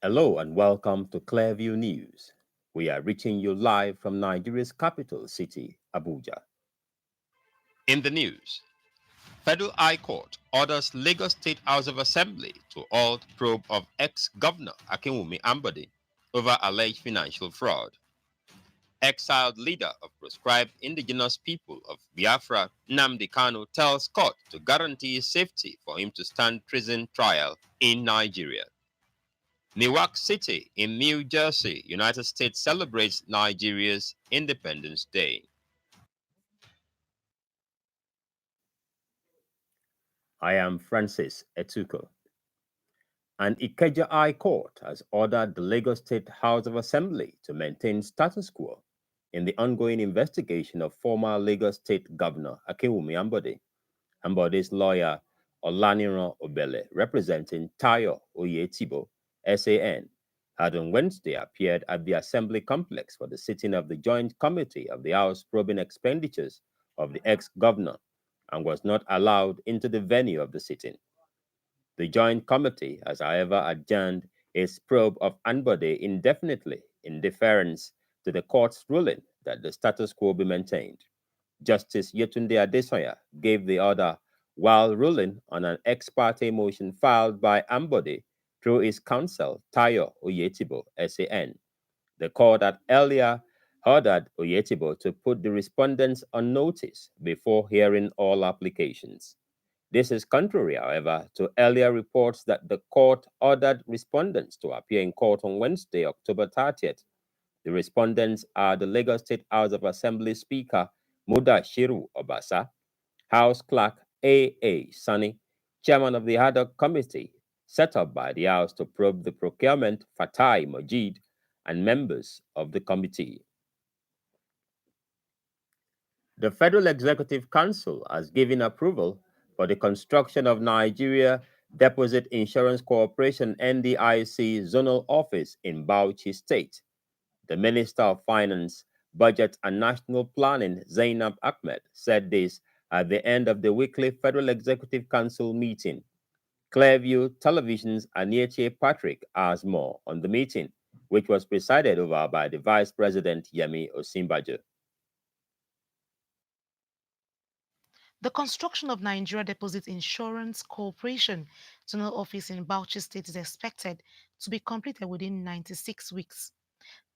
Hello and welcome to Clearview News. We are reaching you live from Nigeria's capital city, Abuja. In the news, Federal High Court orders Lagos State House of Assembly to halt probe of ex-governor Akinwumi Ambode over alleged financial fraud. Exiled leader of proscribed indigenous people of Biafra, Nnamdi Kanu, tells court to guarantee safety for him to stand prison trial in Nigeria. Newark City in New Jersey, United States celebrates Nigeria's Independence Day. I am Francis Etuko. An Ikeja High Court has ordered the Lagos State House of Assembly to maintain status quo in the ongoing investigation of former Lagos State Governor Akinwumi Ambode. Ambode's lawyer Olaniran Obele, representing Tayo Oyetibo, SAN, had on Wednesday appeared at the Assembly complex for the sitting of the Joint Committee of the House probing expenditures of the ex-governor and was not allowed into the venue of the sitting. The Joint Committee has, however, adjourned its probe of Anbode indefinitely in deference to the court's ruling that the status quo be maintained. Justice Yetunde Adesoya gave the order while ruling on an ex parte motion filed by Ambode through his counsel, Tayo Oyetibo, SAN. The court had earlier ordered Oyetibo to put the respondents on notice before hearing all applications. This is contrary, however, to earlier reports that the court ordered respondents to appear in court on Wednesday, October 30th. The respondents are the Lagos State House of Assembly Speaker Muda Shiru Obasa, House Clerk A. Sani, Chairman of the ad hoc committee set up by the House to probe the procurement Fatai Majid, and members of the committee. The Federal Executive Council has given approval for the construction of Nigeria Deposit Insurance Corporation NDIC zonal office in Bauchi State. The Minister of Finance, Budget and National Planning, Zainab Ahmed, said this at the end of the weekly Federal Executive Council meeting. Clearview Television's Anieche Patrick has more on the meeting, which was presided over by the Vice President Yemi Osinbajo. The construction of Nigeria Deposit Insurance Corporation zonal office in Bauchi State is expected to be completed within 96 weeks.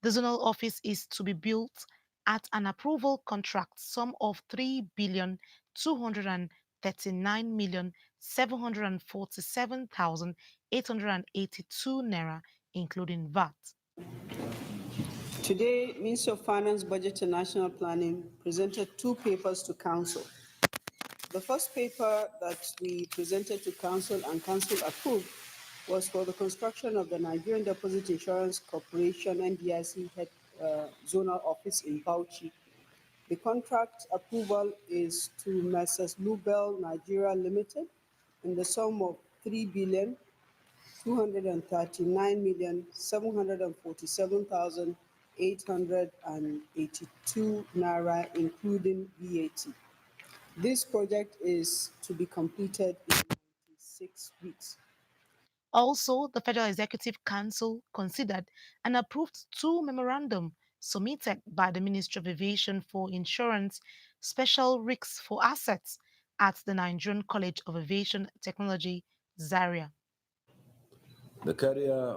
The zonal office is to be built at an approval contract sum of 3,239,747,882 naira, including VAT. Today, Ministry of Finance, Budget and National Planning presented two papers to Council. The first paper that we presented to Council and Council approved was for the construction of the Nigerian Deposit Insurance Corporation NDIC head zonal office in Bauchi. The contract approval is to Messrs. Lubel Nigeria Limited in the sum of 3,239,747,882 naira, including VAT. This project is to be completed in 96 weeks. Also, the Federal Executive Council considered and approved two memorandum submitted by the Ministry of Aviation for Insurance Special Risks for Assets at the Nigerian College of Aviation Technology, Zaria. The carrier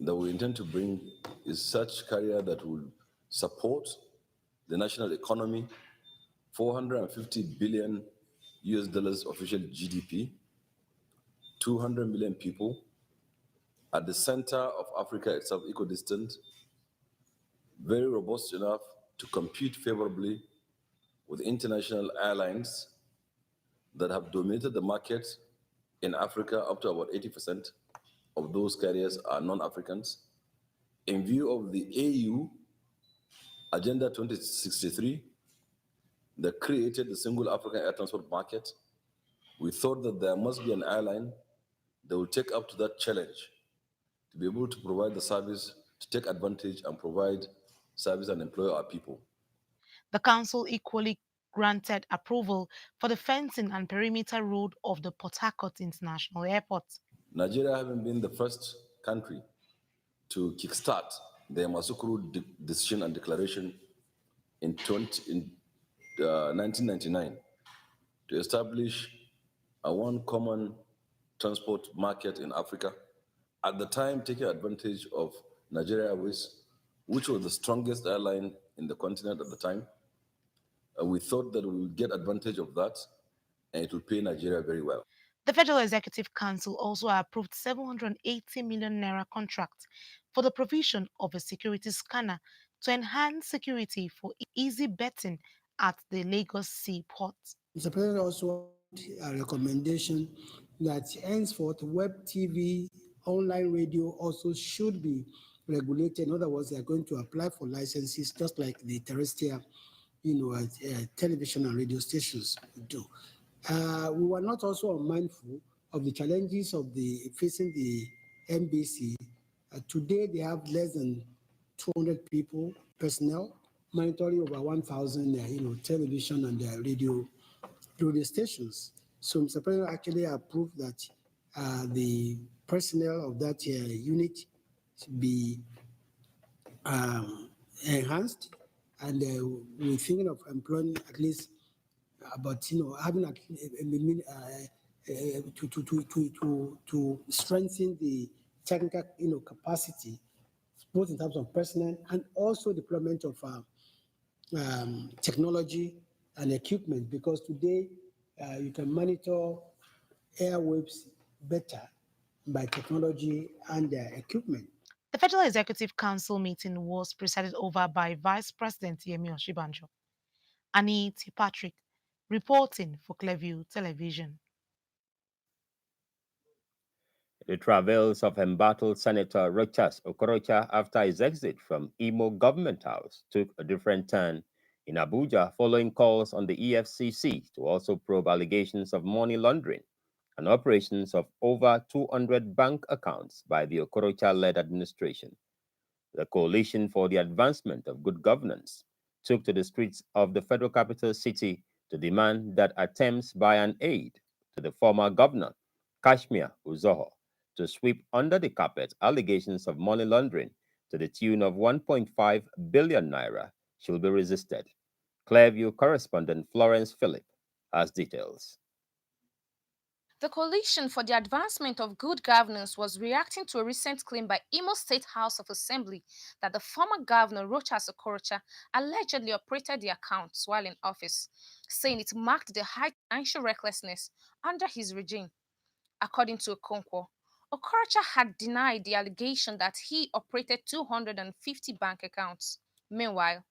that we intend to bring is such carrier that will support the national economy, 450 billion US dollars official GDP, 200 million people, at the center of Africa itself, equidistant, very robust enough to compete favorably with international airlines that have dominated the market in Africa. Up to about 80% of those carriers are non-Africans. In view of the AU Agenda 2063 that created the single African air transport market, we thought that there must be an airline that will take up to that challenge to be able to provide the service, to take advantage and provide service and employ our people. The Council equally granted approval for the fencing and perimeter road of the Port Harcourt International Airport. Nigeria having been the first country to kickstart the Yamasukuru decision and declaration in 1999 to establish a one common transport market in Africa. At the time, taking advantage of Nigeria Airways, which was the strongest airline in the continent at the time, we thought that we would get advantage of that and it will pay Nigeria very well. The Federal Executive Council also approved 780 million naira contract for the provision of a security scanner to enhance security for easy betting at the Lagos Seaport. Mr. President also made a recommendation that henceforth web TV, online radio also should be regulated. In other words, they are going to apply for licenses just like the terrestrial, television and radio stations do. We were not also unmindful of the challenges of facing the NBC. Today, they have less than 200 people, personnel, monitoring over 1,000, television and radio stations. So Mr. President actually approved that the personnel of that unit be enhanced, and we're thinking of employing at least about having to strengthen the technical capacity, both in terms of personnel and also deployment of technology and equipment, because today you can monitor airwaves better by technology and equipment. The Federal Executive Council meeting was presided over by Vice President Yemi Oshibanjo. Annie Patrick, reporting for Clearview Television. The travels of embattled Senator Rochas Okorocha after his exit from Imo Government House took a different turn in Abuja following calls on the EFCC to also probe allegations of money laundering and operations of over 200 bank accounts by the Okorocha-led administration. The Coalition for the Advancement of Good Governance took to the streets of the federal capital city to demand that attempts by an aide to the former governor, Kashmir Uzoho, to sweep under the carpet allegations of money laundering to the tune of 1.5 billion naira should be resisted. Clearview correspondent Florence Phillip has details. The Coalition for the Advancement of Good Governance was reacting to a recent claim by Imo State House of Assembly that the former governor, Rochas Okorocha, allegedly operated the accounts while in office, saying it marked the high financial recklessness under his regime. According to Okonkwo, Okorocha had denied the allegation that he operated 250 bank accounts. Meanwhile,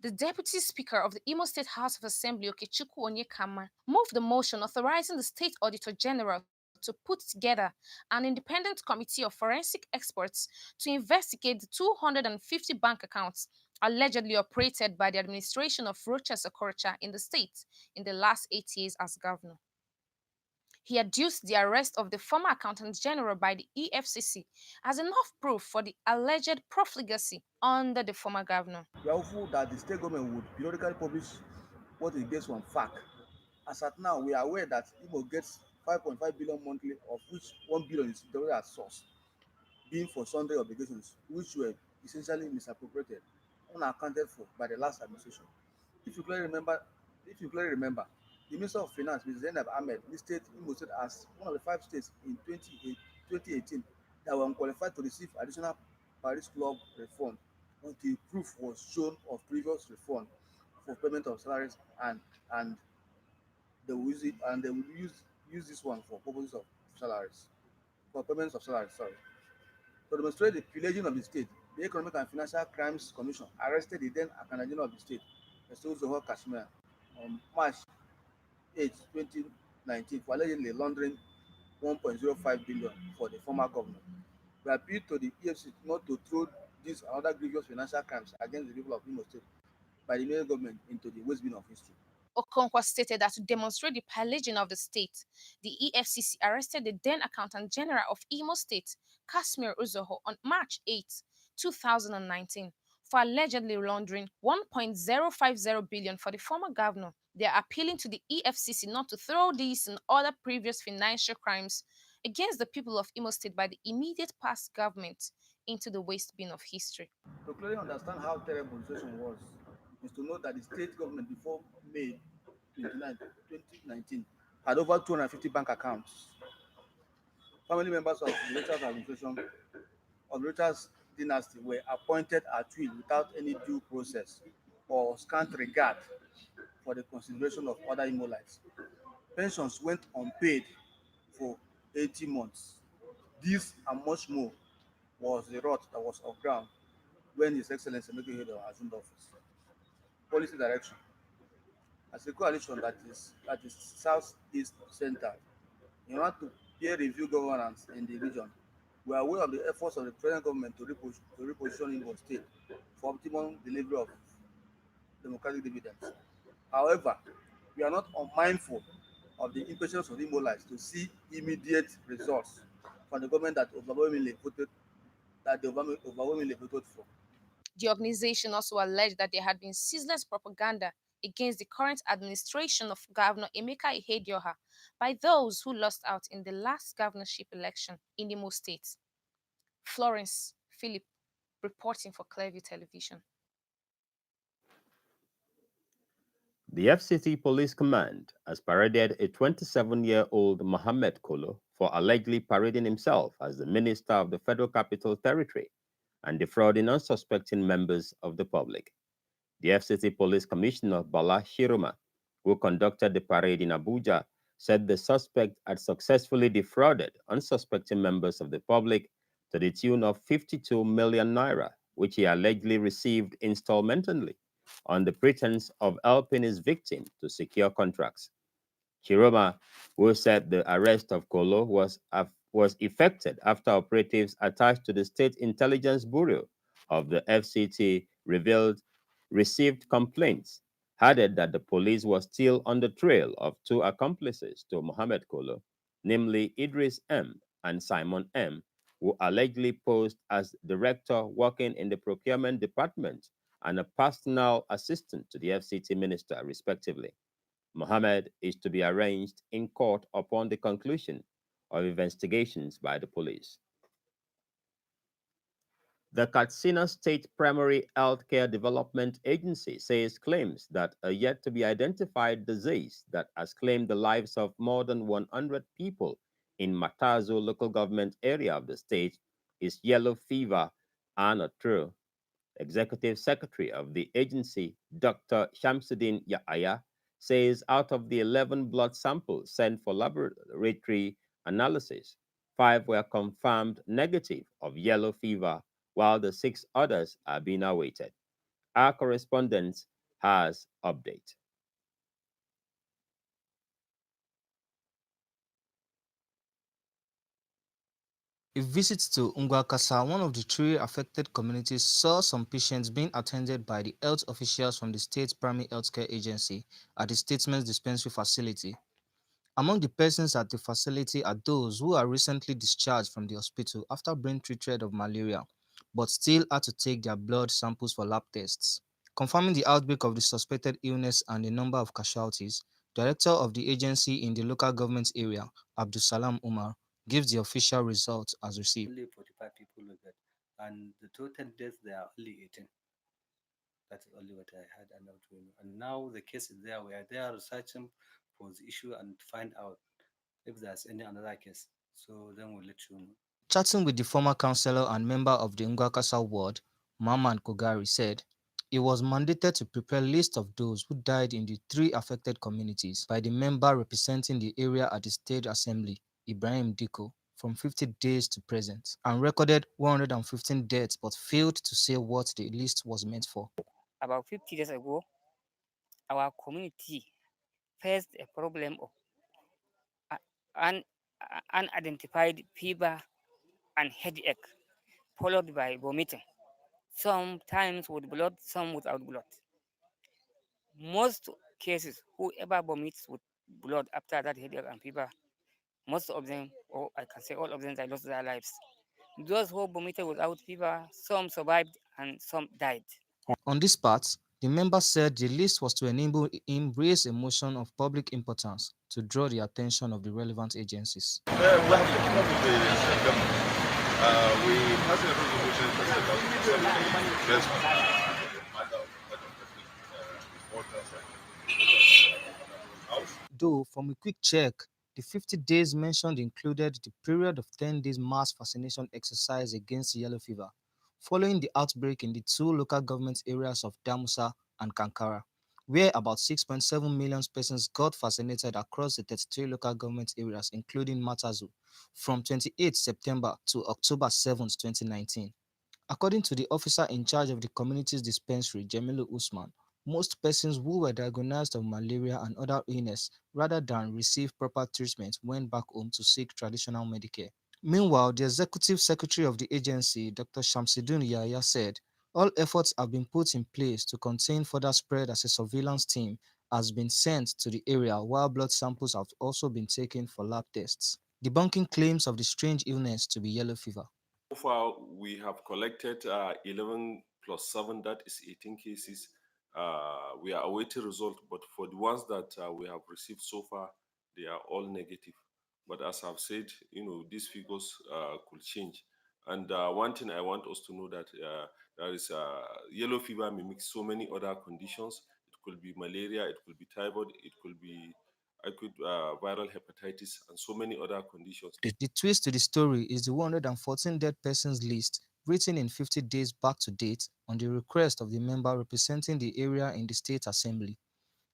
the Deputy Speaker of the Imo State House of Assembly, Okechukwu Onyekama, moved the motion authorizing the State Auditor General to put together an independent committee of forensic experts to investigate the 250 bank accounts allegedly operated by the administration of Rochas Okorocha in the state in the last 8 years as governor. He adduced the arrest of the former Accountant General by the EFCC as enough proof for the alleged profligacy under the former governor. We are hopeful that the state government would periodically publish what it gets from FAC. As at now, we are aware that Igbo gets 5.5 billion monthly, of which 1 billion is directly at source, being for sundry obligations, which were essentially misappropriated, unaccounted for by the last administration. If you clearly remember, the Minister of Finance, Mr. Zainab Ahmed, listed Imo State as one of the 5 states in 2018 that were unqualified to receive additional Paris Club refund until proof was shown of previous refund for payment of salaries, and they will use it, and they will use this one for purposes of salaries, for payments of salaries. Sorry. To demonstrate the pillaging of the state, the Economic and Financial Crimes Commission arrested the then Accountant General of the state, Mr. Uzoho Kashmir, on March 8, 2019, for allegedly laundering 1.05 billion for the former governor. We appeal to the EFCC not to throw these and other grievous financial crimes against the people of Imo State by the main government into the waste bin of history. Okonkwo stated that to demonstrate the pillaging of the state, the EFCC arrested the then Accountant General of Imo State, Kashmir Uzoho, on March 8, 2019, for allegedly laundering 1.050 billion for the former governor. They are appealing to the EFCC not to throw these and other previous financial crimes against the people of Imo State by the immediate past government into the waste bin of history. To clearly understand how terrible the situation was, is to note that the state government before May 29, 2019 had over 250 bank accounts. Family members of the Richards administration of the Richards dynasty were appointed at will without any due process or scant regard for the consideration of other Imolites. Pensions went unpaid for 80 months. This and much more was the rot that was on ground when His Excellency Emeka Ihedioha assumed office. Policy direction. As a coalition that is southeast centered, in order to peer review governance in the region, we are aware of the efforts of the present government to reposition Imo State for optimum delivery of democratic dividends. However, we are not unmindful of the impatience of the Imolites to see immediate results from the government that they overwhelmingly voted for. The organization also alleged that there had been ceaseless propaganda against the current administration of Governor Emeka Ihedioha by those who lost out in the last governorship election in Imo State. Florence Philip reporting for Clearview Television. The FCT Police Command has paraded a 27-year-old Mohammed Kolo for allegedly parading himself as the Minister of the Federal Capital Territory and defrauding unsuspecting members of the public. The FCT Police Commissioner Bala Shiruma, who conducted the parade in Abuja, said the suspect had successfully defrauded unsuspecting members of the public to the tune of 52 million naira, which he allegedly received installmentally on the pretense of helping his victim to secure contracts. Chiroma, who said the arrest of Kolo was effected after operatives attached to the State Intelligence Bureau of the FCT received complaints, added that the police was still on the trail of two accomplices to Mohammed Kolo, namely Idris M. and Simon M., who allegedly posed as director working in the procurement department and a personal assistant to the FCT minister, respectively. Mohammed is to be arraigned in court upon the conclusion of investigations by the police. The Katsina State Primary Healthcare Development Agency says claims that a yet to be identified disease that has claimed the lives of more than 100 people in Matazo local government area of the state is yellow fever and not true. Executive Secretary of the agency, Dr. Shamsuddin Yahya, says out of the 11 blood samples sent for laboratory analysis, 5 were confirmed negative of yellow fever, while the 6 others are being awaited. Our correspondent has update. A visit to Ngwakasa, one of the 3 affected communities, saw some patients being attended by the health officials from the State Primary Healthcare Agency at the Statement's dispensary facility. Among the persons at the facility are those who are recently discharged from the hospital after being treated of malaria, but still had to take their blood samples for lab tests. Confirming the outbreak of the suspected illness and the number of casualties, Director of the agency in the local government area, Abdusalam Umar, gives the official results as received. Only 45 people with that, and the total deaths there are only 18. That is only what I had, and now the case is there. We are there researching for the issue and find out if there's any another case. So then we'll let you know. Chatting with the former councillor and member of the Ngwakasa ward, Maman Kogari said it was mandated to prepare a list of those who died in the 3 affected communities by the member representing the area at the State Assembly, Ibrahim Diko, from 50 days to present, and recorded 115 deaths but failed to say what the list was meant for. About 50 days ago, our community faced a problem of unidentified fever and headache, followed by vomiting, sometimes with blood, some without blood. Most cases, whoever vomits with blood after that headache and fever, most of them, or I can say all of them, they lost their lives. Those who vomited without fever, some survived and some died. On this part, the member said the list was to enable him raise a motion of public importance to draw the attention of the relevant agencies. We have taken up with the state government We passed a resolution to set up assembly based on the matter of importance and house. Though, from a quick check, the 50 days mentioned included the period of 10 days mass vaccination exercise against yellow fever, following the outbreak in the two local government areas of Damusa and Kankara, where about 6.7 million persons got vaccinated across the 33 local government areas, including Matazu, from 28 September to October 7, 2019. According to the officer in charge of the community's dispensary, Jamilu Usman, most persons who were diagnosed of malaria and other illness rather than receive proper treatment went back home to seek traditional Medicare. Meanwhile, the executive secretary of the agency, Dr. Shamsidun Yahya, said all efforts have been put in place to contain further spread as a surveillance team has been sent to the area while blood samples have also been taken for lab tests, debunking claims of the strange illness to be yellow fever. So far, we have collected 11 plus 7, that is 18 cases. We are awaiting result, but for the ones that we have received so far, they are all negative. But as I've said, these figures could change. And one thing I want us to know that there is yellow fever mimics so many other conditions. It could be malaria, it could be typhoid, it could be viral hepatitis, and so many other conditions. The twist to the story is the 114 dead persons list written in 50 days back to date on the request of the member representing the area in the State Assembly,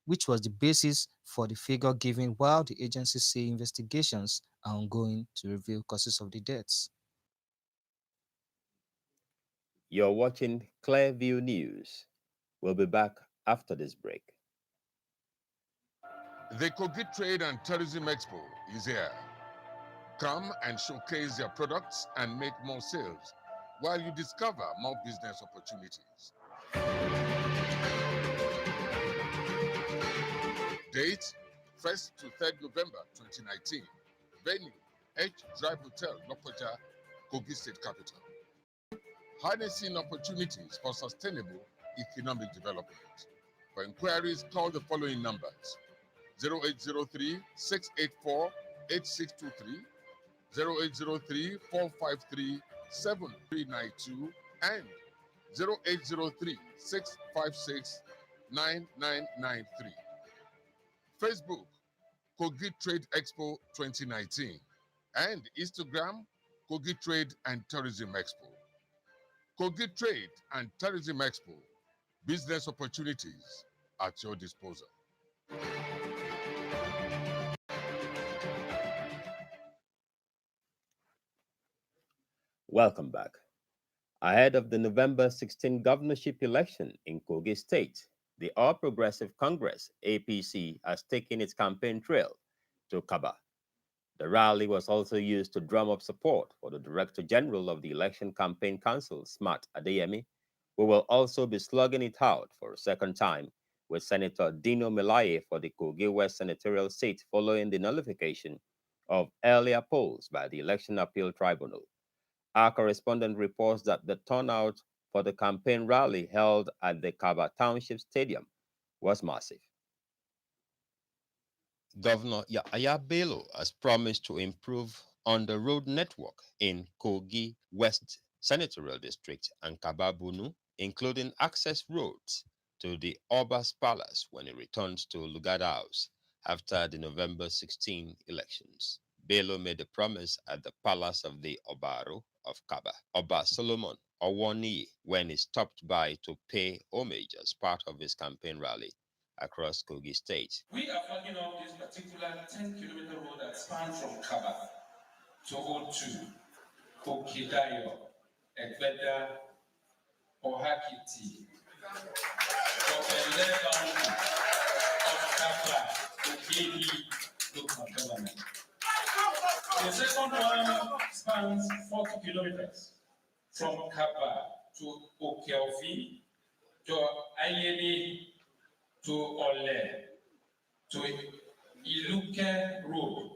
which was the basis for the figure given while the agencies say investigations are ongoing to reveal causes of the deaths. You're watching Clearview News. We'll be back after this break. The Kogi Trade and Tourism Expo is here. Come and showcase your products and make more sales while you discover more business opportunities. Date 1st to 3rd November 2019. Venue H Drive Hotel, Lokoja, Kogi State Capital. Harnessing opportunities for sustainable economic development. For inquiries, call the following numbers: 0803 684 8623, 0803 453 7392, and 0803 656 9993. Facebook, Kogi Trade Expo 2019, and Instagram, Kogi Trade and Tourism Expo. Kogi Trade and Tourism Expo, business opportunities at your disposal. Welcome back. Ahead of the November 16 governorship election in Kogi State, the All Progressive Congress, APC, has taken its campaign trail to Kaba. The rally was also used to drum up support for the Director General of the Election Campaign Council, Smart Adeyemi, who will also be slugging it out for a second time with Senator Dino Melaye for the Kogi West senatorial seat following the nullification of earlier polls by the Election Appeal Tribunal. Our correspondent reports that the turnout for the campaign rally held at the Kaba Township Stadium was massive. Governor Yahaya Bello has promised to improve on the road network in Kogi West Senatorial District and Kababunu, including access roads to the Oba's Palace when he returns to Lugada House after the November 16 elections. Bello made a promise at the Palace of the Obaro of Kaba, Oba Solomon Owoni, when he stopped by to pay homage as part of his campaign rally across Kogi State. We are flagging off this particular 10-kilometer road that spans from Kaba to O2, Okidayo, Egbeda, Ohakiti, for a left of Kaba to Kedi local government. The second one spans 40 kilometers from Kaba to Okeofi, to Ayeni, to Ole, to Iluke Road.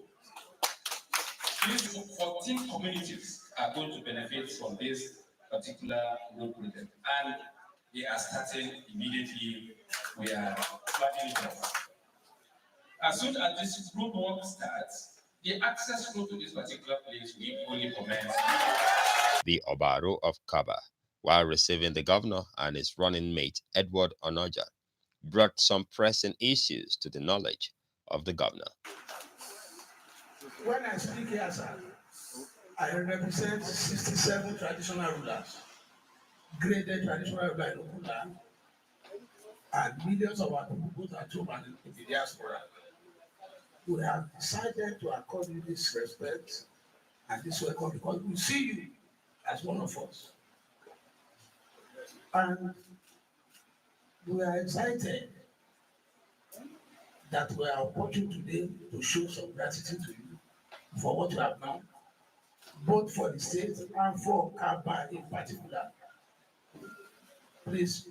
These 14 communities are going to benefit from this particular road project, and they are starting immediately. We are flagging it off. As soon as this road work starts, the access road to this particular place will only commence. the Obaro of Kaba, while receiving the governor and his running mate Edward Onoja, brought some pressing issues to the knowledge of the governor. When I speak here, sir, I represent 67 traditional rulers, graded traditional rulers in Okunda, and millions of our people, both at home and in the diaspora. We have decided to accord you this respect and this welcome because we see you as one of us. And we are excited that we are watching today to show some gratitude to you for what you have done, both for the state and for Kaba in particular. Please,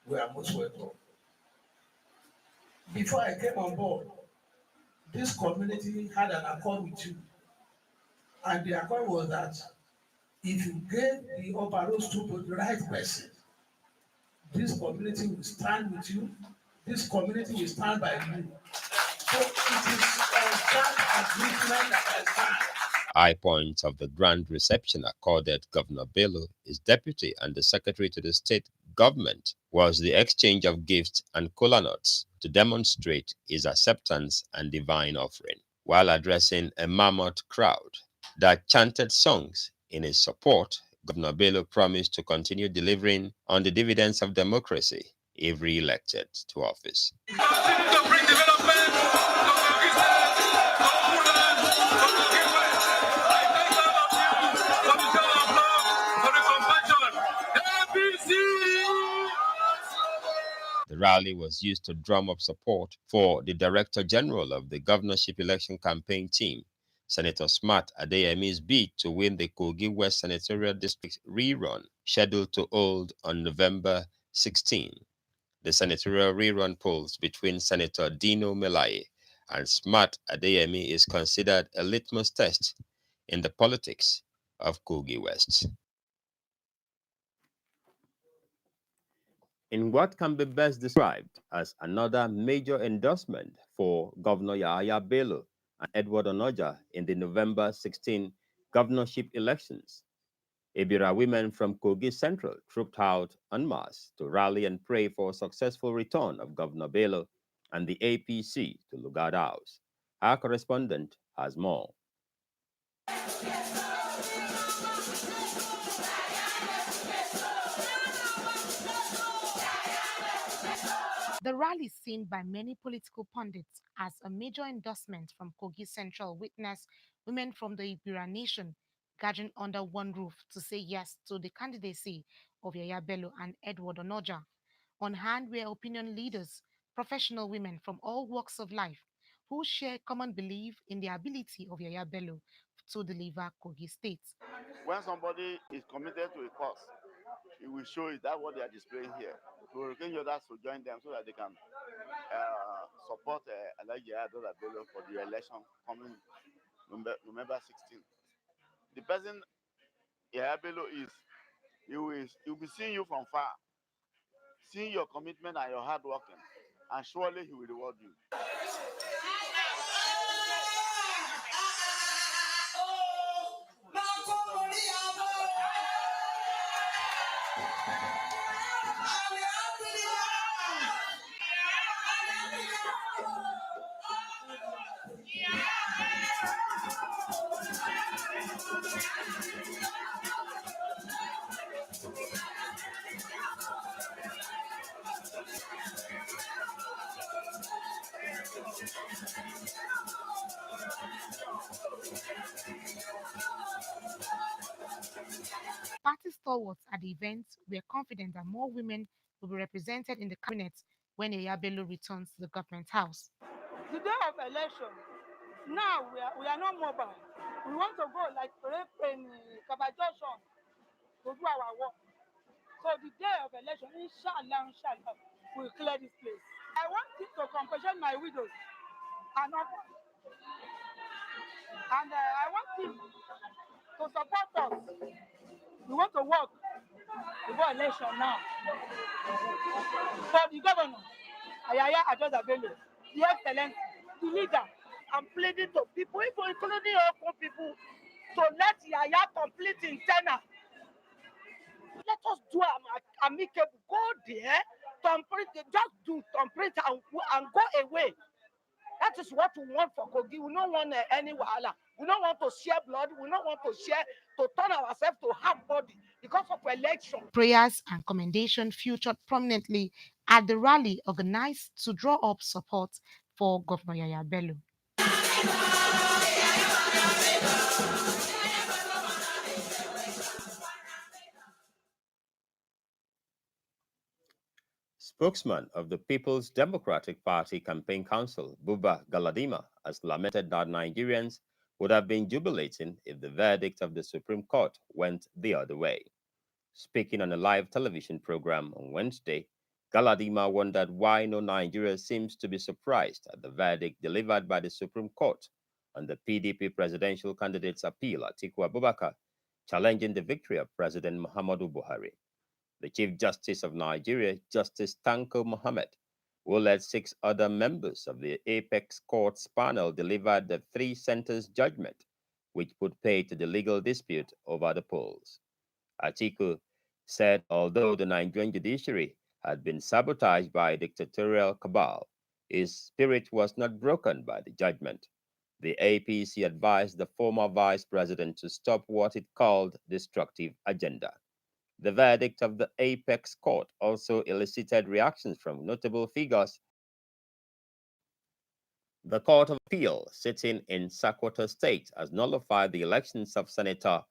we are most welcome. Before I came on board, this community had an accord with you. And the accord was that if you gave the Obaros to the right person, this community will stand with you, this community will stand by you. So it is on that agreement that I stand. High points of the grand reception accorded Governor Bello, his deputy and the secretary to the state government, was the exchange of gifts and kola nuts to demonstrate his acceptance and divine offering, while addressing a mammoth crowd that chanted songs in his support. Governor Bello promised to continue delivering on the dividends of democracy if re-elected to office. The rally was used to drum up support for the Director General of the Governorship Election Campaign Team, Senator Smart Adeyemi's bid to win the Kogi West Senatorial District rerun, scheduled to hold on November 16. The senatorial rerun polls between Senator Dino Melaye and Smart Adeyemi is considered a litmus test in the politics of Kogi West. In what can be best described as another major endorsement for Governor Yahaya Bello and Edward Onoja in the November 16 governorship elections, Ibira women from Kogi Central trooped out en masse to rally and pray for a successful return of Governor Bello and the APC to Lugard House. Our correspondent has more. The rally, seen by many political pundits as a major endorsement from Kogi Central, witnessed women from the Ibira Nation gathering under one roof to say yes to the candidacy of Yaya Bello and Edward Onoja. On hand were opinion leaders, professional women from all walks of life, who share common belief in the ability of Yaya Bello to deliver Kogi State. When somebody is committed to a cause, it will show it. That's what they are displaying here. To encourage others to join them so that they can support Elijah Adola Bello for the election coming November 16th. The person Yahya Bello is, he will be seeing you from far, seeing your commitment and your hard working, and surely he will reward you. Party stalwarts at the event were confident that more women will be represented in the cabinet when Yaya Bello returns to the government house. The day of election, now we are not mobile. We want to go like in Kabajoshan to do our work. So the day of election, inshallah, we'll clear this place. I want it to compensate my widows and orphans. And I want him to support us. We want to work before election now. For the governor, Ayaya Adoda Bello, the excellent, the leader, I'm pleading to people, including local people, to let Yaya complete in tenure Let us do amicable. Go there, just do temperate and go away. That is what we want for Kogi. We don't want any wahala. We don't want to share blood. We don't want to turn ourselves to hard body because of election. Prayers and commendation featured prominently at the rally organized to draw up support for Governor Yaya Bello. Spokesman of the People's Democratic Party Campaign Council, Buba Galadima, has lamented that Nigerians would have been jubilating if the verdict of the Supreme Court went the other way. Speaking on a live television program on Wednesday, Galadima wondered why no Nigerian seems to be surprised at the verdict delivered by the Supreme Court on the PDP presidential candidate's appeal, Atiku Abubakar, challenging the victory of President Muhammadu Buhari. The Chief Justice of Nigeria, Justice Tanko Mohammed, who led 6 other members of the Apex Court's panel, delivered the 3-sentence judgment, which put pay to the legal dispute over the polls. Atiku said although the Nigerian judiciary had been sabotaged by a dictatorial cabal, his spirit was not broken by the judgment. The APC advised the former vice president to stop what it called destructive agenda. The verdict of the Apex Court also elicited reactions from notable figures. The Court of Appeal, sitting in Sokoto State, has nullified the elections of Senator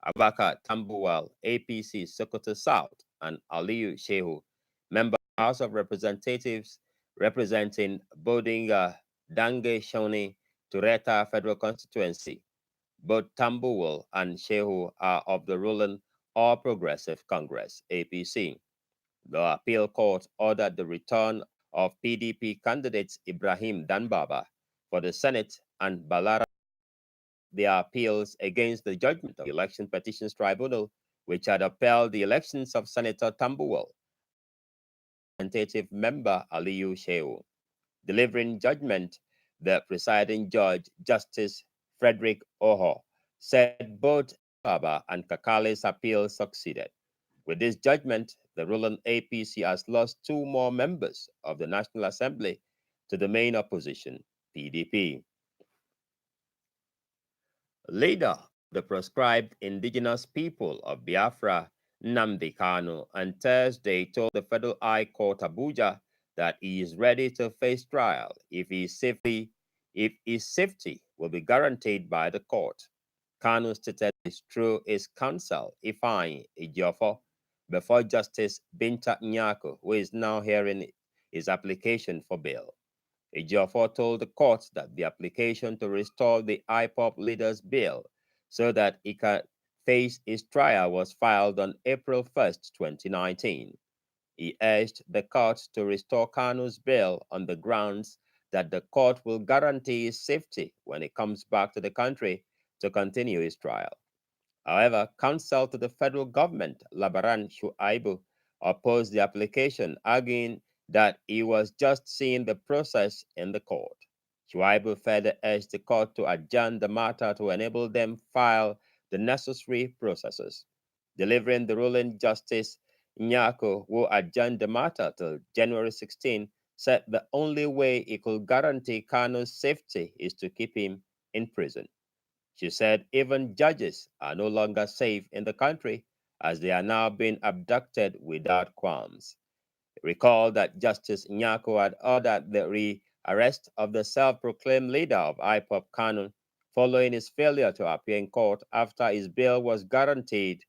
Abubakar Tambuwal, APC Sokoto South, and Aliyu Shehu, member of the House of Representatives representing Bodinga Dange Shoni Tureta Federal Constituency. Both Tambuwal and Shehu are of the ruling All Progressive Congress, APC. The appeal court ordered the return of PDP candidates Ibrahim Danbaba for the Senate and Balara their appeals against the judgment of the Election Petitions Tribunal, which had upheld the elections of Senator Tambuwal, representative member Aliyu Shehu. Delivering judgment, the presiding judge, Justice Frederick Oho, said both Baba and Kakale's appeals succeeded. With this judgment, the ruling APC has lost 2 more members of the National Assembly to the main opposition, PDP. Leader of the proscribed indigenous people of Biafra, Nnamdi Kanu, on Thursday told the Federal High Court Abuja that he is ready to face trial if his safety will be guaranteed by the court. Kanu stated this through his counsel, Ifeanyi Ejiofor, before Justice Binta Nyako, who is now hearing his application for bail. Ejiofor told the court that the application to restore the IPOP leader's bail so that he can face his trial was filed on April 1st, 2019. He urged the court to restore Kanu's bail on the grounds that the court will guarantee his safety when he comes back to the country to continue his trial. However, counsel to the federal government, Labaran Shuaibu, opposed the application, arguing that he was just seeing the process in the court. Shuaibu further urged the court to adjourn the matter to enable them file the necessary processes. Delivering the ruling, Justice Nyako, who adjourned the matter till January 16, said the only way he could guarantee Kanu's safety is to keep him in prison. She said even judges are no longer safe in the country as they are now being abducted without qualms. Recall that Justice Nyako had ordered the rearrest of the self-proclaimed leader of IPOP Kanu following his failure to appear in court after his bail was granted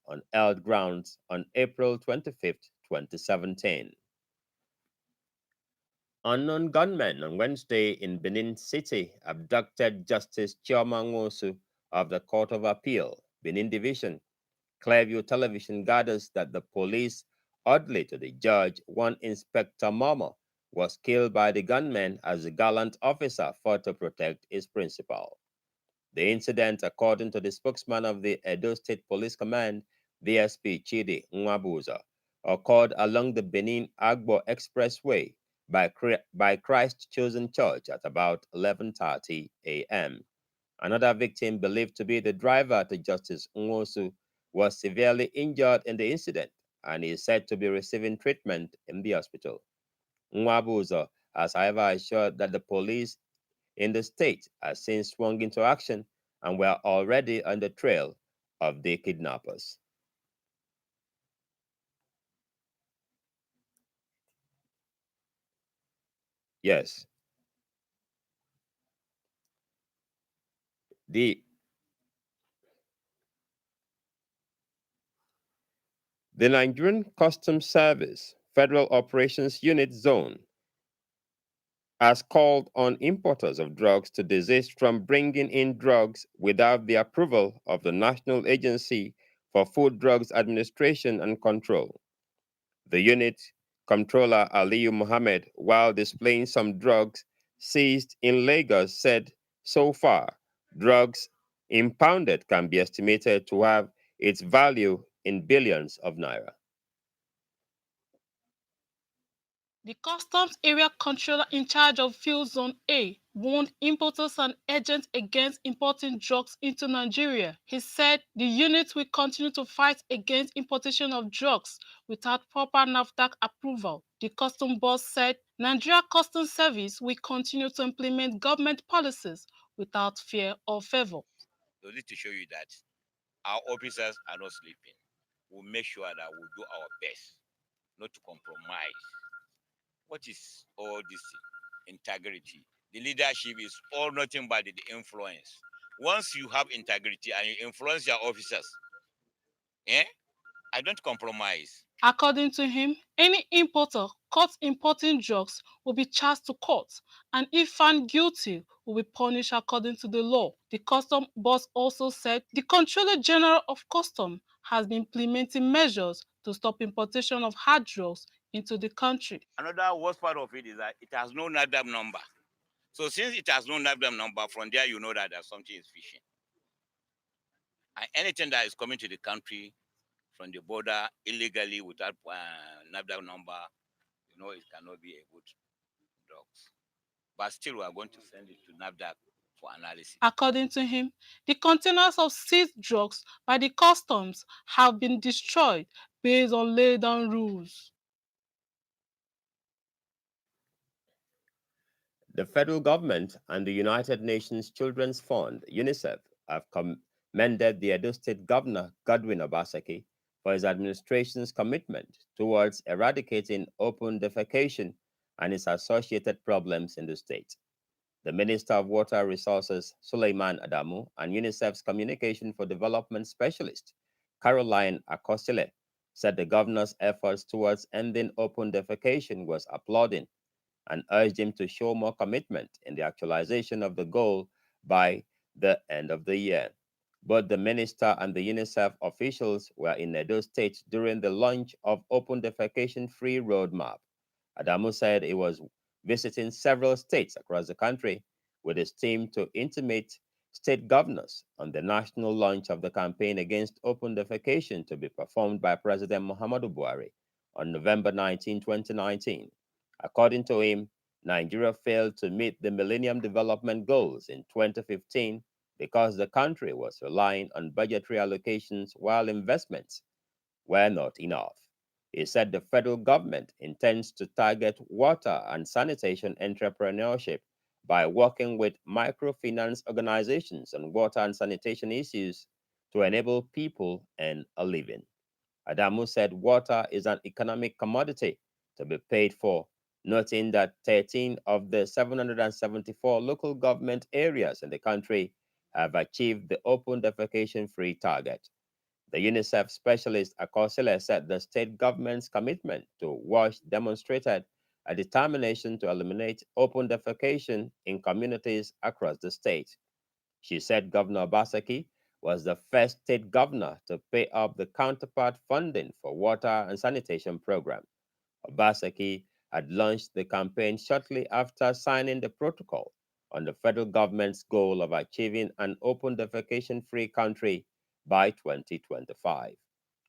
on held grounds on April 25, 2017. Unknown gunmen on Wednesday in Benin City abducted Justice Chioma Nwosu of the Court of Appeal, Benin Division. Clearview Television gathers that the police, oddly to the judge, one Inspector Momo, was killed by the gunmen as the gallant officer fought to protect his principal. The incident, according to the spokesman of the Edo State Police Command, DSP Chidi Nwabuza, occurred along the Benin-Agbo Expressway by Christ Chosen Church at about 11:30 a.m. Another victim, believed to be the driver to Justice Nwosu, was severely injured in the incident and is said to be receiving treatment in the hospital. Nwabuzo has, however, assured that the police in the state has since swung into action and were already on the trail of the kidnappers. Yes, the Nigerian Customs Service Federal Operations Unit Zone has called on importers of drugs to desist from bringing in drugs without the approval of the National Agency for Food Drugs Administration and Control. The unit controller Aliyu Mohammed, while displaying some drugs seized in Lagos, said so far drugs impounded can be estimated to have its value in billions of naira. The Customs Area Controller in charge of Field Zone A warned importers and agents against importing drugs into Nigeria. He said the unit will continue to fight against importation of drugs without proper NAFDAC approval. The Customs boss said Nigeria Customs Service will continue to implement government policies without fear or favor. So this to show you that our officers are not sleeping. We'll make sure that we'll do our best not to compromise. What is all this integrity? The leadership is all nothing but the influence. Once you have integrity and you influence your officers, I don't compromise. According to him, any importer caught importing drugs will be charged to court, and if found guilty, will be punished according to the law. The custom boss also said the Controller General of Custom has been implementing measures to stop importation of hard drugs into the country. Another worst part of it is that it has no NADAM number. So since it has no NADAM number, from there you know that something is fishing. And anything that is coming to the country from the border illegally without NAFDAC number, it cannot be a good drugs. But still, we are going to send it to NAFDAC for analysis. According to him, the containers of seized drugs by the customs have been destroyed based on laid down rules. The federal government and the United Nations Children's Fund, UNICEF, have commended the Edo State Governor, Godwin Obaseki, for his administration's commitment towards eradicating open defecation and its associated problems in the state. The Minister of Water Resources, Suleiman Adamu, and UNICEF's Communication for Development Specialist, Caroline Akosile, said the governor's efforts towards ending open defecation was applauding and urged him to show more commitment in the actualization of the goal by the end of the year. Both the minister and the UNICEF officials were in Edo State during the launch of Open Defecation Free Roadmap. Adamu said he was visiting several states across the country with his team to intimate state governors on the national launch of the campaign against open defecation to be performed by President Muhammadu Buhari on November 19, 2019. According to him, Nigeria failed to meet the Millennium Development Goals in 2015 because the country was relying on budgetary allocations while investments were not enough. He said the federal government intends to target water and sanitation entrepreneurship by working with microfinance organizations on water and sanitation issues to enable people earn a living. Adamu said water is an economic commodity to be paid for, noting that 13 of the 774 local government areas in the country have achieved the open defecation free target. The UNICEF specialist Akosile said the state government's commitment to WASH demonstrated a determination to eliminate open defecation in communities across the state. She said Governor Obaseki was the first state governor to pay up the counterpart funding for water and sanitation program. Obaseki had launched the campaign shortly after signing the protocol on the federal government's goal of achieving an open defecation-free country by 2025.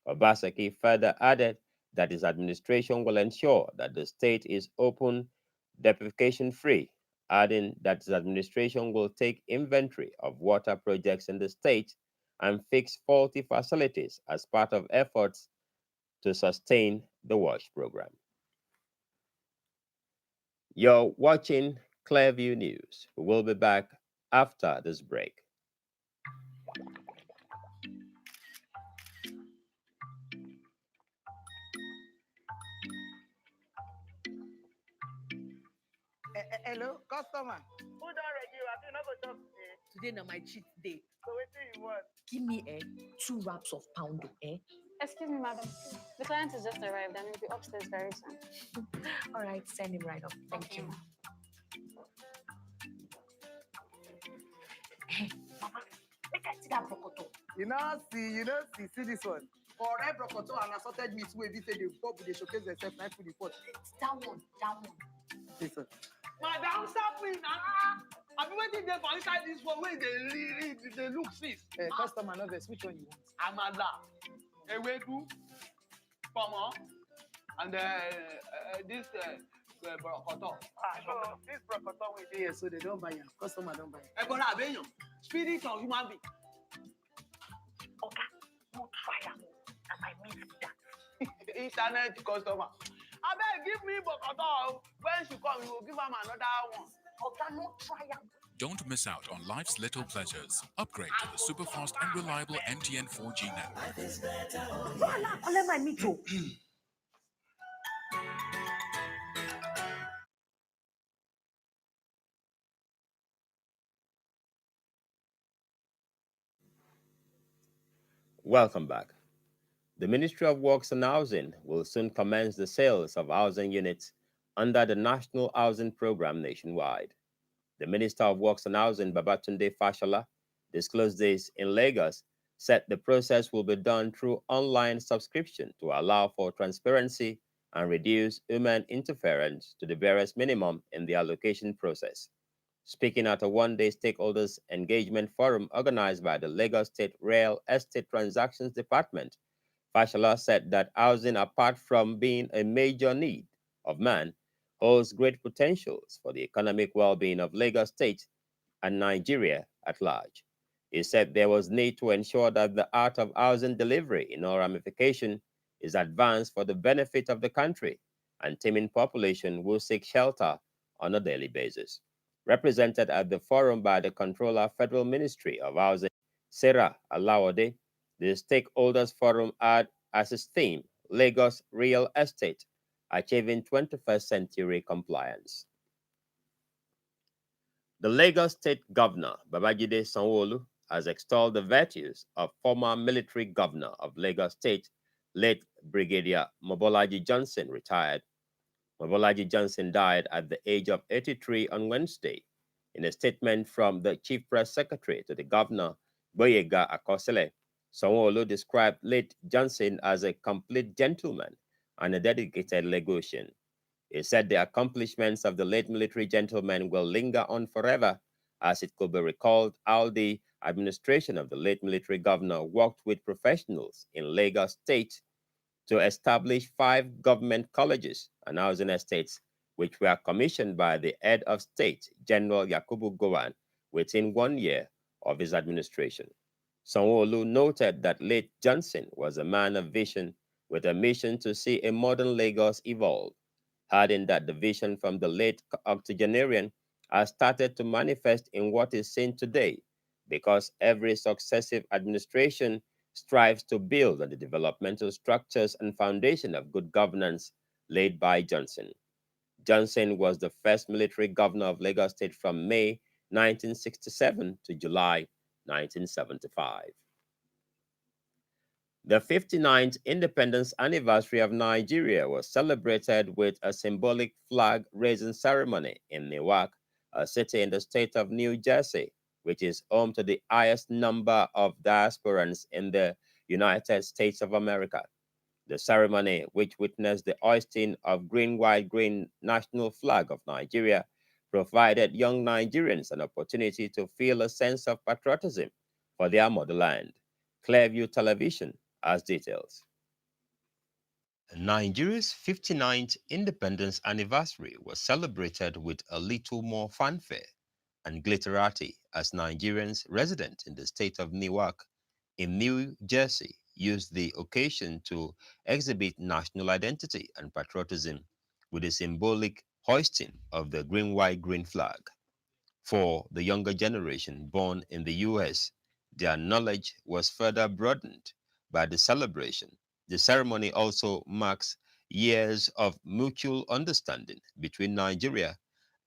Obaseki further added that his administration will ensure that the state is open defecation-free, adding that his administration will take inventory of water projects in the state and fix faulty facilities as part of efforts to sustain the WASH program. You're watching Clearview News. We will be back after this break. Hello, customer. Who don ready you? I think no go talk today. Today na my cheat day. So wetin you want? Give me 2 wraps of poundo. Excuse me, madam. The client has just arrived and he'll be upstairs very soon. All right, send him right up. Thank you. Hey, mama, make I see that brocoto. You know see this one. Correct brocoto and assorted meat wey be say dey bubble dey showcase themselves na food report. That one. This one. Madam, stop me now. I be waiting there for inside this one wey they look sweet. Customer no vex, which one you want? Amala, ewedu, pomo, and this brocoto. So this brocoto wey dey here, so they don't buy am. Customer don't buy am. Ebona abeyan, spirit of human being. Oga, no try am. Na my meat be that. Internet customer. Abeg give me brocoto. When she come, you will give am another one. Oga, no try am. Don't miss out on life's little pleasures. Upgrade to the super fast and reliable MTN 4G network. Voila, collect my meat o. Welcome back. The Ministry of Works and Housing will soon commence the sales of housing units under the National Housing Program nationwide. The Minister of Works and Housing, Babatunde Fashola, disclosed this in Lagos, said the process will be done through online subscription to allow for transparency and reduce human interference to the barest minimum in the allocation process. Speaking at a one-day stakeholders engagement forum organized by the Lagos State Real Estate Transactions Department, Fashola said that housing, apart from being a major need of man, holds great potentials for the economic well-being of Lagos State and Nigeria at large. He said there was need to ensure that the art of housing delivery in all ramifications is advanced for the benefit of the country and teeming population will seek shelter on a daily basis. Represented at the forum by the Controller Federal Ministry of Housing, Sarah Alawade, the Stakeholders Forum had as its theme Lagos Real Estate, Achieving 21st Century Compliance. The Lagos State Governor, Babajide Sanwo-Olu, has extolled the virtues of former military governor of Lagos State, late Brigadier Mobolaji Johnson, retired. Mobolaji Johnson died at the age of 83 on Wednesday. In a statement from the Chief Press Secretary to the Governor, Boyega Akosele, Sanwo-Olu described late Johnson as a complete gentleman and a dedicated Lagosian. He said the accomplishments of the late military gentleman will linger on forever, as it could be recalled how the administration of the late military governor worked with professionals in Lagos State to establish 5 government colleges and housing estates, which were commissioned by the head of state, General Yakubu Gowon, within 1 year of his administration. Sanwo-Olu noted that late Johnson was a man of vision with a mission to see a modern Lagos evolve, adding that the vision from the late octogenarian has started to manifest in what is seen today, because every successive administration strives to build on the developmental structures and foundation of good governance laid by Johnson. Johnson was the first military governor of Lagos State from May 1967 to July 1975. The 59th independence anniversary of Nigeria was celebrated with a symbolic flag-raising ceremony in Newark, a city in the state of New Jersey, which is home to the highest number of diasporans in the United States of America. The ceremony, which witnessed the hoisting of green, white, green national flag of Nigeria, provided young Nigerians an opportunity to feel a sense of patriotism for their motherland. Clearview Television has details. Nigeria's 59th independence anniversary was celebrated with a little more fanfare and glitterati as Nigerians resident in the state of Newark in New Jersey used the occasion to exhibit national identity and patriotism with the symbolic hoisting of the green, white, green flag. For the younger generation born in the US, their knowledge was further broadened by the celebration. The ceremony also marks years of mutual understanding between Nigeria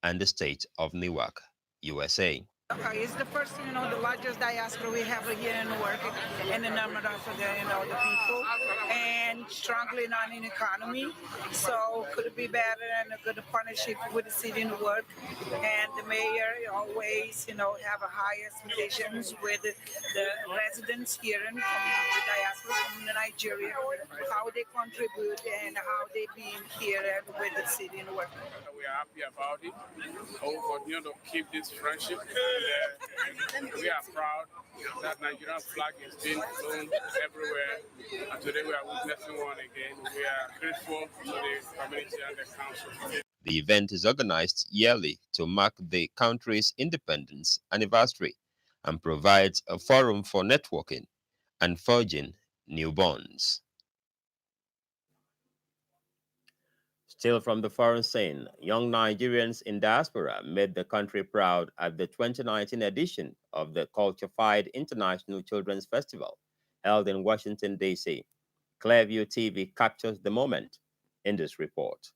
and the state of Newark, USA. It's the first, the largest diaspora we have here in Newark, and the number of the people, and strongly on in economy. So could it be better and a good partnership with the city in Newark, and the mayor always, have a high expectations with the residents here and from the diaspora from Nigeria, how they contribute and how they being here with the city in Newark. We are happy about it. We continue to keep this friendship. And, we are proud that Nigerian flag is being flown everywhere. And today we are witnessing one again. We are grateful to the community and the council. The event is organized yearly to mark the country's independence anniversary and provides a forum for networking and forging new bonds. Still from the foreign scene, young Nigerians in diaspora made the country proud at the 2019 edition of the Culture-Fied International Children's Festival held in Washington, D.C. Clearview TV captures the moment in this report.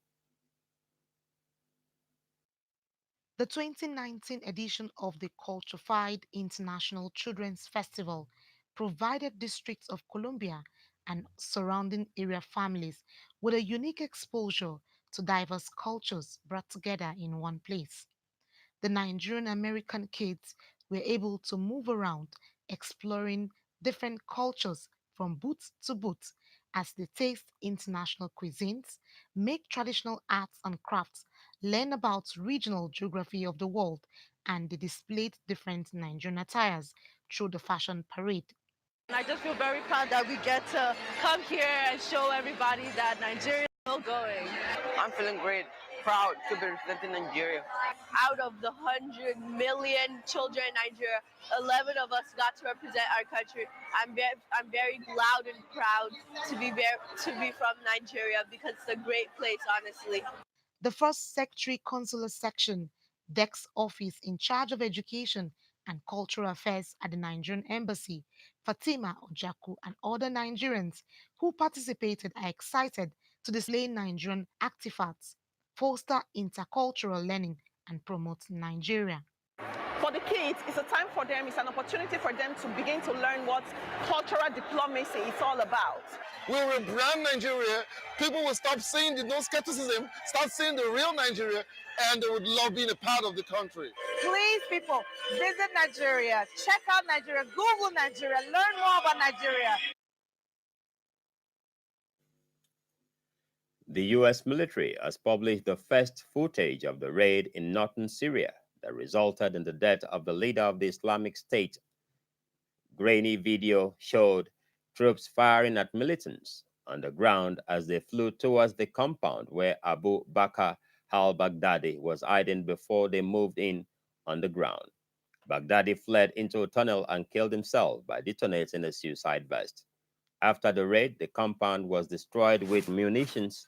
The 2019 edition of the Culture-Fied International Children's Festival provided districts of Columbia and surrounding area families with a unique exposure to diverse cultures brought together in one place. The Nigerian American kids were able to move around, exploring different cultures from booth to booth as they taste international cuisines, make traditional arts and crafts, learn about regional geography of the world, and they displayed different Nigerian attires through the fashion parade. I just feel very proud that we get to come here and show everybody that Nigeria is still going. I'm feeling great, proud to be representing Nigeria. Out of the 100 million children in Nigeria, 11 of us got to represent our country. I'm very loud and proud to be from Nigeria because it's a great place, honestly. The first secretary consular section, DEC's office in charge of education and cultural affairs at the Nigerian embassy, Fatima Ojaku, and other Nigerians who participated are excited to display Nigerian artifacts, foster intercultural learning, and promote Nigeria. For the kids, it's a time for them, it's an opportunity for them to begin to learn what cultural diplomacy is all about. We will brand Nigeria, people will stop seeing the no skepticism, start seeing the real Nigeria, and they would love being a part of the country. Please, people, visit Nigeria, check out Nigeria, Google Nigeria, learn more about Nigeria. The U.S. military has published the first footage of the raid in northern Syria that resulted in the death of the leader of the Islamic State. Grainy video showed troops firing at militants on the ground as they flew towards the compound where Abu Bakr al-Baghdadi was hiding before they moved in on the ground. Baghdadi fled into a tunnel and killed himself by detonating a suicide vest. After the raid, the compound was destroyed with munitions.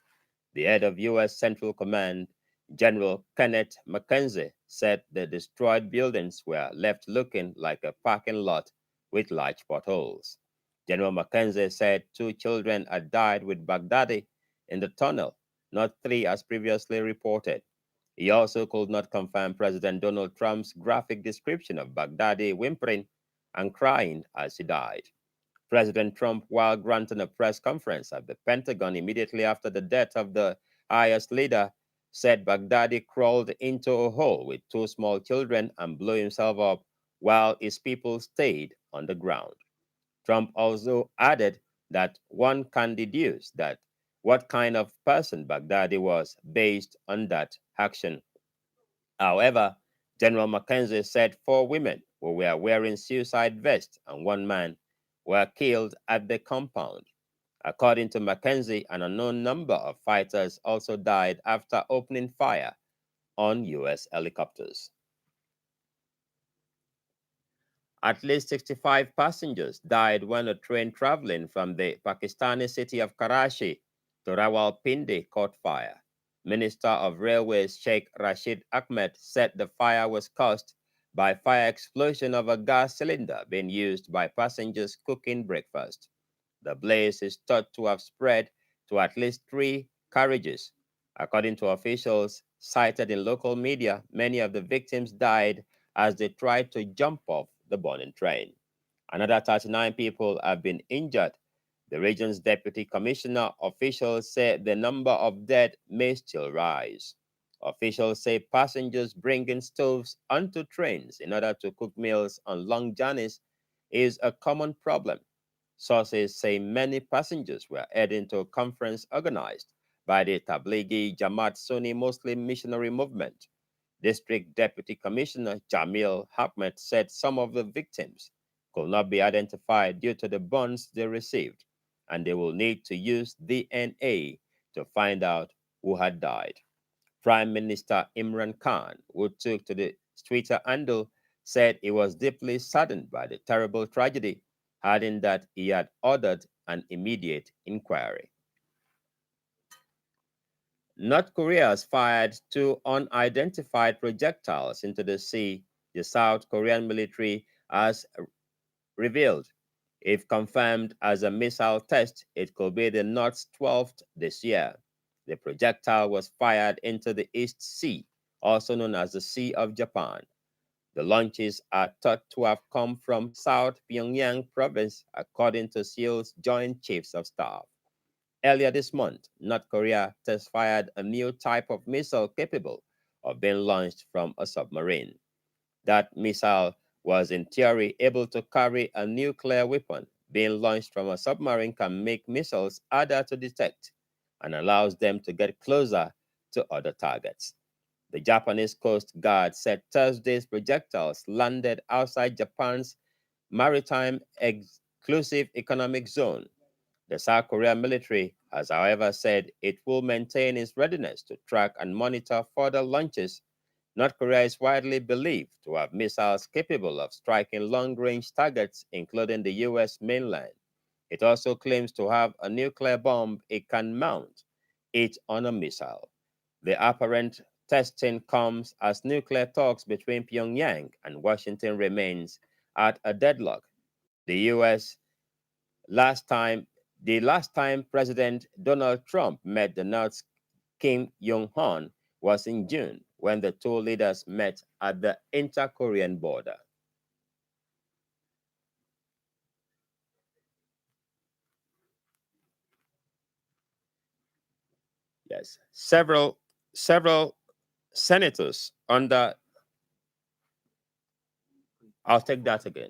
The head of U.S. Central Command, General Kenneth McKenzie, said the destroyed buildings were left looking like a parking lot with large potholes. General McKenzie said 2 children had died with Baghdadi in the tunnel, not 3 as previously reported. He also could not confirm President Donald Trump's graphic description of Baghdadi whimpering and crying as he died. President Trump, while granting a press conference at the Pentagon immediately after the death of the highest leader, said Baghdadi crawled into a hole with 2 small children and blew himself up while his people stayed on the ground. Trump also added that one can deduce that what kind of person Baghdadi was based on that action. However, General McKenzie said 4 women who were wearing suicide vests and 1 man were killed at the compound. According to McKenzie, an unknown number of fighters also died after opening fire on U.S. helicopters. At least 65 passengers died when a train traveling from the Pakistani city of Karachi to Rawalpindi caught fire. Minister of Railways Sheikh Rashid Ahmed said the fire was caused by fire explosion of a gas cylinder being used by passengers cooking breakfast. The blaze is thought to have spread to at least 3 carriages. According to officials cited in local media, many of the victims died as they tried to jump off the burning train. Another 39 people have been injured. The region's deputy commissioner officials say the number of dead may still rise. Officials say passengers bringing stoves onto trains in order to cook meals on long journeys is a common problem. Sources say many passengers were heading to a conference organized by the Tablighi Jamaat Sunni Muslim Missionary Movement. District Deputy Commissioner Jamil Ahmed said some of the victims could not be identified due to the burns they received, and they will need to use DNA to find out who had died. Prime Minister Imran Khan, who took to the Twitter handle, said he was deeply saddened by the terrible tragedy, adding that he had ordered an immediate inquiry. North Korea has fired 2 unidentified projectiles into the sea, the South Korean military has revealed. If confirmed as a missile test, it could be the North's 12th this year. The projectile was fired into the East Sea, also known as the Sea of Japan. The launches are thought to have come from South Pyongyang province, according to Seoul's Joint Chiefs of Staff. Earlier this month, North Korea test fired a new type of missile capable of being launched from a submarine. That missile was in theory able to carry a nuclear weapon. Being launched from a submarine can make missiles harder to detect and allows them to get closer to other targets. The Japanese Coast Guard said Thursday's projectiles landed outside Japan's maritime exclusive economic zone. The South Korean military has, however, said it will maintain its readiness to track and monitor further launches. North Korea is widely believed to have missiles capable of striking long-range targets, including the U.S. mainland. It also claims to have a nuclear bomb it can mount it on a missile. The apparent testing comes as nuclear talks between Pyongyang and Washington remains at a deadlock. The U.S. The last time President Donald Trump met the North's Kim Jong-un was in June when the 2 leaders met at the inter-Korean border. Yes, several senators under. I'll take that again.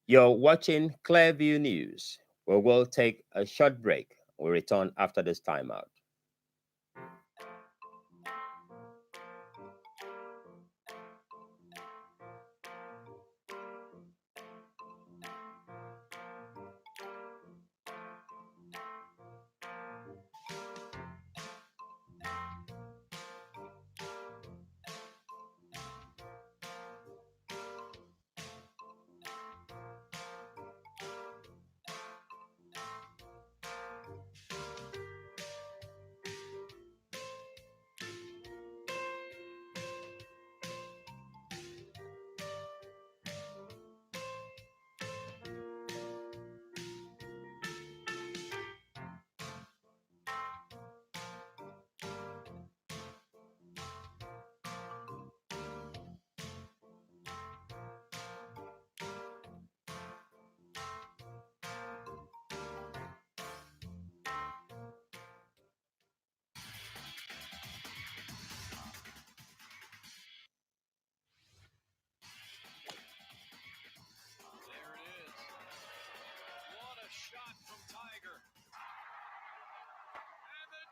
You're watching Clearview News. We will take a short break. We'll return after this timeout.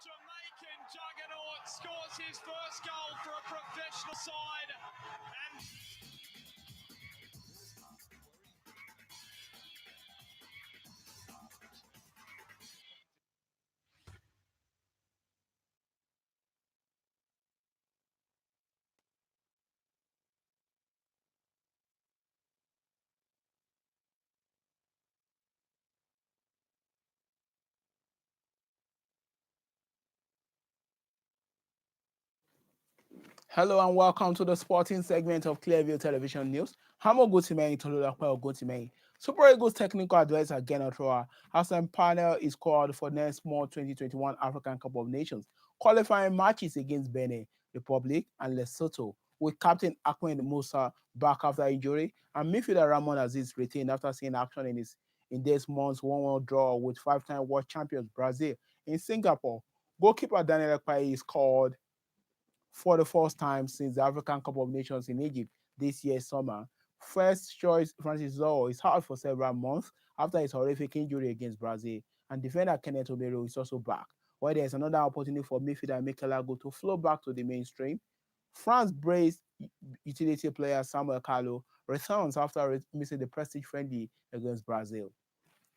Jamaican juggernaut scores his first goal for a professional side. Hello and welcome to the sporting segment of Clearview Television News. Hamo Gutimei Tolulakwa Gutimei. Super Eagles technical advisor Gennaro Troa has a panel is called for next month 2021 African Cup of Nations qualifying matches against Benin Republic and Lesotho, with captain Ahmed Musa back after injury and midfielder Ramon Aziz retained after seeing action in this month's 1-1 draw with five-time world champions Brazil in Singapore. Goalkeeper Daniel Ekpai is called for the first time since the African Cup of Nations in Egypt this year summer. First choice Francis Zoho is out for several months after his horrific injury against Brazil, and defender Kenneth Omero is also back. While there's another opportunity for midfielder Mikel Lago to flow back to the mainstream, France-based utility player Samuel Carlo returns after missing the prestige friendly against Brazil.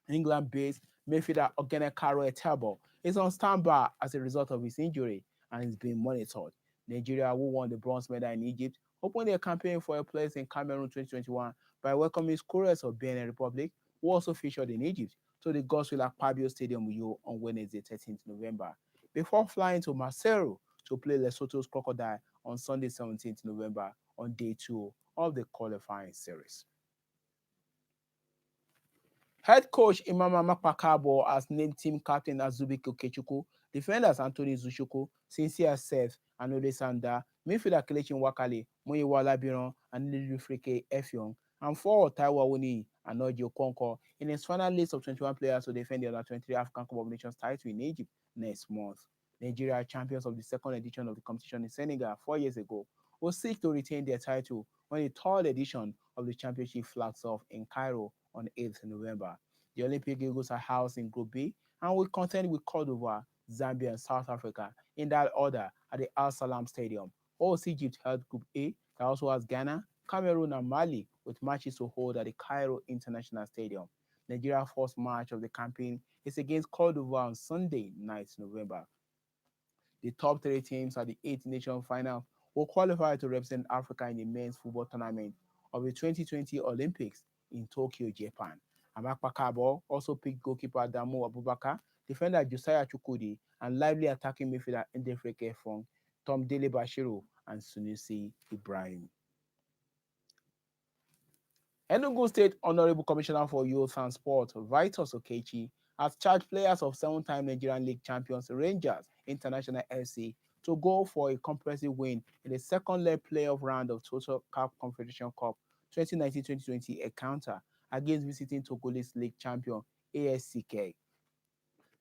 England-based midfielder Ogene Karo Etebo is on standby as a result of his injury and is being monitored. Nigeria, who won the bronze medal in Egypt, opened their campaign for a place in Cameroon 2021 by welcoming Scorers of Benin Republic, who also featured in Egypt, to the Godswill Akpabio Stadium Uyo on Wednesday, 13th November, before flying to Maseru to play Lesotho's Crocodile on Sunday, 17th November, on day 2 of the qualifying series. Head coach Imama Makpakabo has named team captain Azubike Okechukwu, defenders Anthony Zushuku, Sincere Seth, and Ode Sanda, midfielder Kelechi Wakale, Muyiwa Labiran, and Lilufrike Effiong, and forward Taiwo Awoniyi and Oji Okonkwo in his final list of 21 players to defend the under-23 African Cup of Nations title in Egypt next month. Nigeria, champions of the second edition of the competition in Senegal 4 years ago, will seek to retain their title when the third edition of the championship flags off in Cairo on 8th November. The Olympic Eagles are housed in Group B and will contend with Cote d'Ivoire, Zambia, and South Africa in that order at the Al Salam Stadium. Also, Egypt held Group A that also has Ghana, Cameroon, and Mali with matches to hold at the Cairo International Stadium. Nigeria's first match of the campaign is against Cote d'Ivoire on Sunday, 9th November. The top 3 teams at the 8 Nation final will qualify to represent Africa in the men's football tournament of the 2020 Olympics in Tokyo, Japan. Amakpakabo also picked goalkeeper Adamu Abubakar, defender Josiah Chukwudi, and lively attacking midfielder Ndefreke Efong, Tom Dele Bashiru, and Sunusi Ibrahim. Enugu State Honorable Commissioner for Youth and Sport, Vitus Okechi, has charged players of 7-time Nigerian League champions Rangers International FC to go for a comprehensive win in the second leg playoff round of Total Cup Confederation Cup 2019-2020 encounter against visiting Togolese League champion ASCK.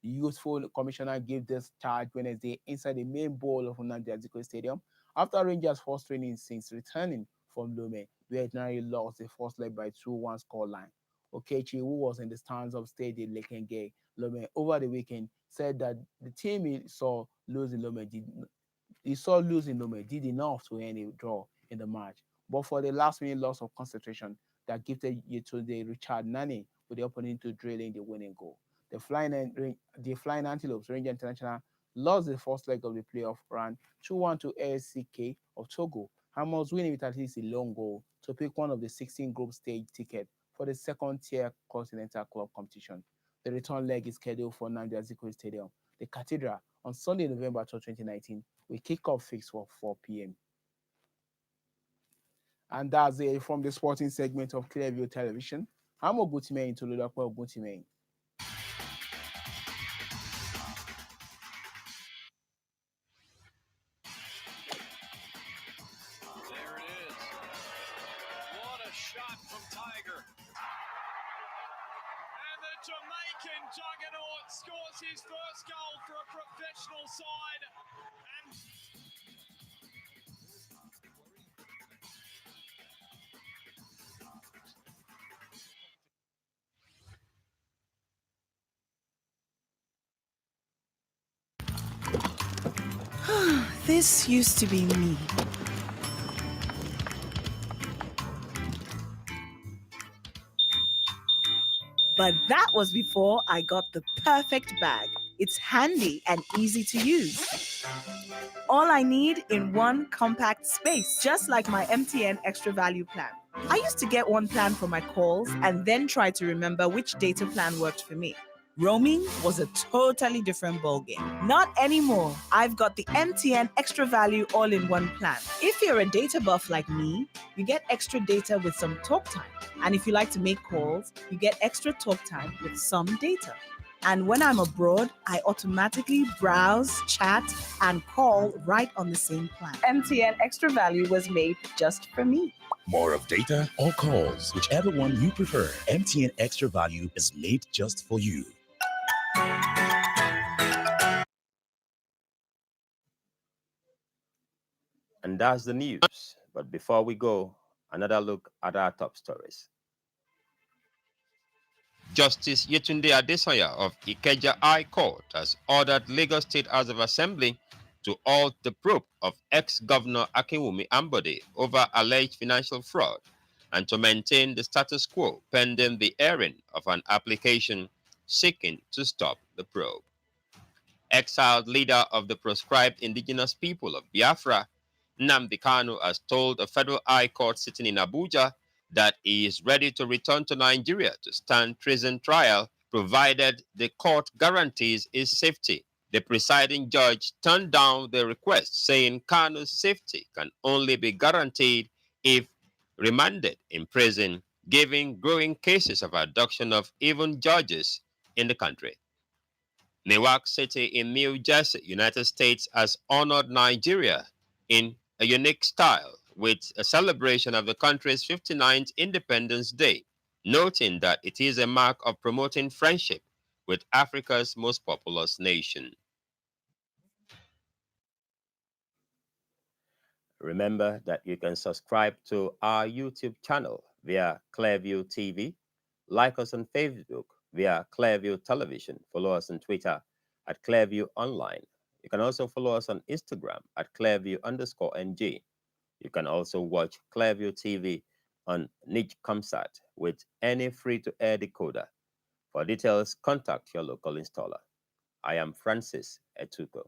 The youthful commissioner gave this charge Wednesday inside the main bowl of Nnamdi Azikiwe Stadium after Rangers' first training since returning from Lome, where it narrowly lost the first leg by 2-1 scoreline. Okechi, who was in the stands of Stade Lekenge Lome over the weekend, said that the team he saw losing Lome did enough to end a draw in the match, but for the last-minute loss of concentration that gifted Yetunde Richard Nani with the opportunity to drill in the winning goal. The Flying Antelopes Ranger International lost the first leg of the playoff round 2-1 to ASCK of Togo and must win with at least a long goal to pick one of the 16 group stage tickets for the second-tier Continental Club competition. The return leg is scheduled for Nnamdi Azikiwe Stadium, the Cathedral, on Sunday, November 12, 2019, with kickoff fixed for 4 p.m. And that's it from the sporting segment of Clearview Television. I'm Ogutimei Tolulakwa Ogutimei. There it is. What a shot from Tiger. And the Jamaican juggernaut scores his first goal for a professional side. And This used to be me. But that was before I got the perfect bag. It's handy and easy to use. All I need in one compact space, just like my MTN Extra Value plan. I used to get one plan for my calls and then try to remember which data plan worked for me. roaming was a totally different ballgame. Not anymore. I've got the MTN Extra Value all-in-one plan. If you're a data buff like me, you get extra data with some talk time. And if you like to make calls, you get extra talk time with some data. And when I'm abroad, I automatically browse, chat, and call right on the same plan. MTN Extra Value was made just for me. More of data or calls, whichever one you prefer. MTN Extra Value is made just for you. And that's the news. But before we go, another look at our top stories. Justice Yetunde Adesanya of Ikeja High Court has ordered Lagos State House of Assembly to halt the probe of ex-governor Akinwumi Ambode over alleged financial fraud and to maintain the status quo pending the airing of an application seeking to stop the probe. Exiled leader of the proscribed indigenous people of Biafra, Nnamdi Kanu has told a federal high court sitting in Abuja that he is ready to return to Nigeria to stand treason trial provided the court guarantees his safety. The presiding judge turned down the request, saying Kanu's safety can only be guaranteed if remanded in prison, given growing cases of abduction of even judges in the country. Newark City in New Jersey, United States, has honored Nigeria in a unique style with a celebration of the country's 59th Independence Day, noting that it is a mark of promoting friendship with Africa's most populous nation. Remember that you can subscribe to our YouTube channel via Clearview TV, like us on Facebook via Clearview Television, follow us on Twitter at Clearview Online. You can also follow us on Instagram at Clearview_NG. You can also watch Clearview TV on Niche Comsat with any free-to-air decoder. For details, contact your local installer. I am Francis Etuko.